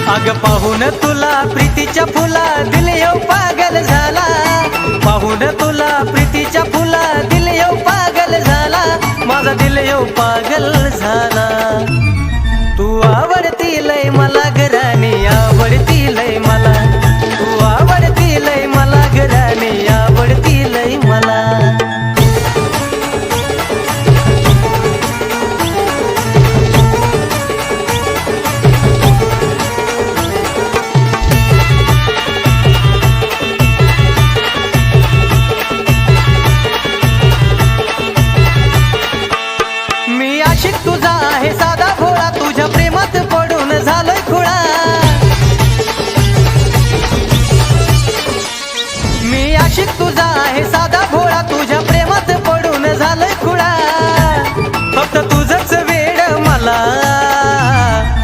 अग पाहून तुला प्रीतीच्या फुला दिल येऊ पागल झाला, पाहून तुला प्रीतीच्या फुला दिल येऊ पागल झाला, माझा दिल येऊ पागल झाला। तू आवडती लय मला घराणी आवडती लय मला,